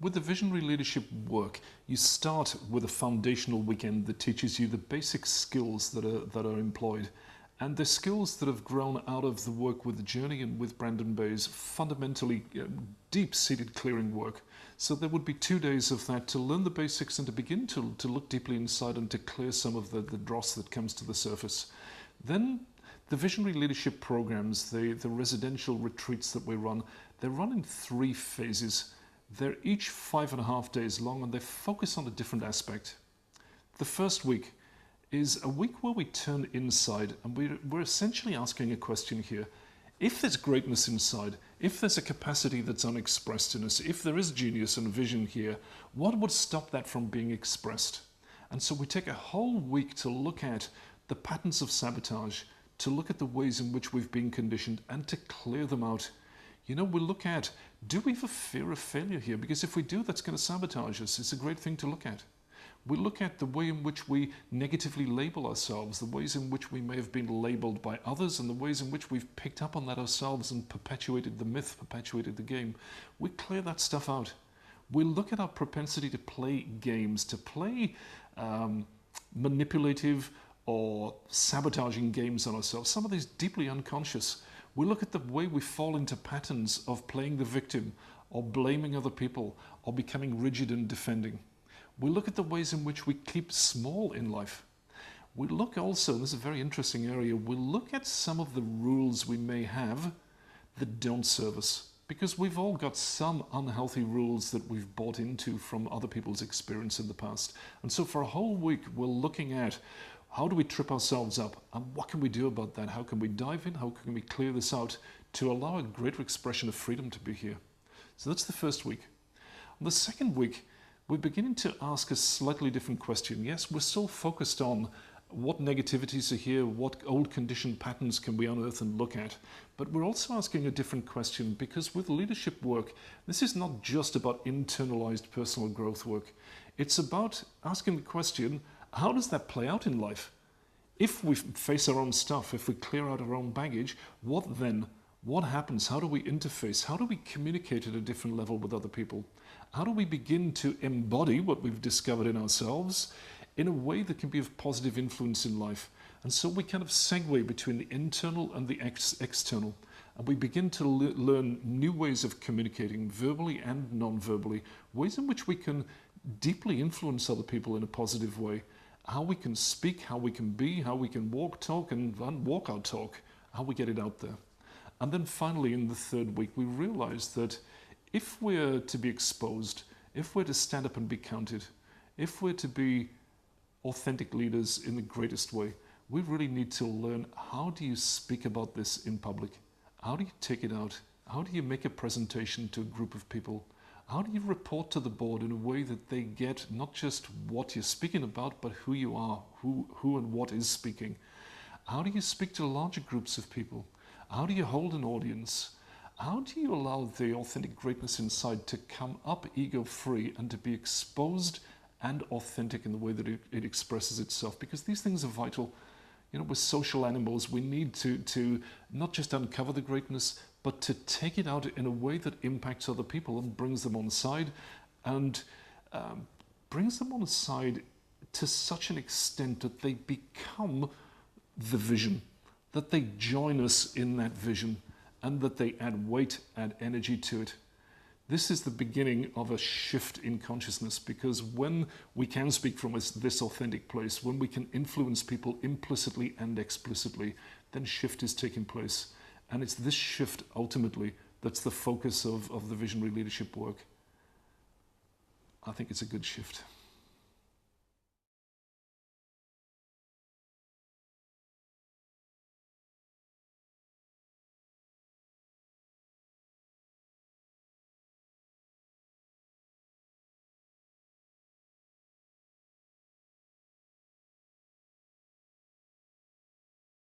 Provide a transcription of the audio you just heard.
With the visionary leadership work, you start with a foundational weekend that teaches you the basic skills that are employed. And the skills that have grown out of the work with the Journey and with Brandon Bay's fundamentally deep-seated clearing work. So there would be 2 days of that to learn the basics and to begin to look deeply inside and to clear some of the dross that comes to the surface. Then the visionary leadership programs, the residential retreats that we run, they're run in 3 phases. They're each 5.5 days long and they focus on a different aspect. The first week is a week where we turn inside and we're essentially asking a question here. If there's greatness inside, if there's a capacity that's unexpressed in us, if there is genius and vision here, what would stop that from being expressed? And so we take a whole week to look at the patterns of sabotage, to look at the ways in which we've been conditioned and to clear them out. You know, we look at, do we have a fear of failure here? Because if we do, that's going to sabotage us. It's a great thing to look at. We look at the way in which we negatively label ourselves, the ways in which we may have been labeled by others, and the ways in which we've picked up on that ourselves and perpetuated the myth, perpetuated the game. We clear that stuff out. We look at our propensity to play games, to play manipulative or sabotaging games on ourselves, some of these deeply unconscious. We look at the way we fall into patterns of playing the victim or blaming other people or becoming rigid and defending. We look at the ways in which we keep small in life. We look also, this is a very interesting area, we look at some of the rules we may have that don't serve us. Because we've all got some unhealthy rules that we've bought into from other people's experience in the past. And so for a whole week, we're looking at how do we trip ourselves up and what can we do about that? How can we dive in? How can we clear this out to allow a greater expression of freedom to be here? So that's the first week. On the second week, we're beginning to ask a slightly different question. Yes, we're still focused on what negativities are here, what old conditioned patterns can we unearth and look at. But we're also asking a different question because with leadership work, this is not just about internalized personal growth work. It's about asking the question, how does that play out in life? If we face our own stuff, if we clear out our own baggage, what then? What happens? How do we interface? How do we communicate at a different level with other people? How do we begin to embody what we've discovered in ourselves in a way that can be of positive influence in life? And so we kind of segue between the internal and the external. And we begin to learn new ways of communicating verbally and non-verbally, ways in which we can deeply influence other people in a positive way. How we can speak, how we can be, how we can walk, talk, and walk our talk, how we get it out there. And then finally, in the third week, we realize that if we're to be exposed, if we're to stand up and be counted, if we're to be authentic leaders in the greatest way, we really need to learn how do you speak about this in public? How do you take it out? How do you make a presentation to a group of people? How do you report to the board in a way that they get not just what you're speaking about, but who you are, who and what is speaking? How do you speak to larger groups of people? How do you hold an audience? How do you allow the authentic greatness inside to come up ego-free and to be exposed and authentic in the way that it expresses itself? Because these things are vital. You know, we're social animals. We need to not just uncover the greatness, but to take it out in a way that impacts other people and brings them on side and brings them on side to such an extent that they become the vision, that they join us in that vision and that they add weight, add energy to it. This is the beginning of a shift in consciousness because when we can speak from this authentic place, when we can influence people implicitly and explicitly, then shift is taking place. And it's this shift ultimately that's the focus of the visionary leadership work. I think it's a good shift.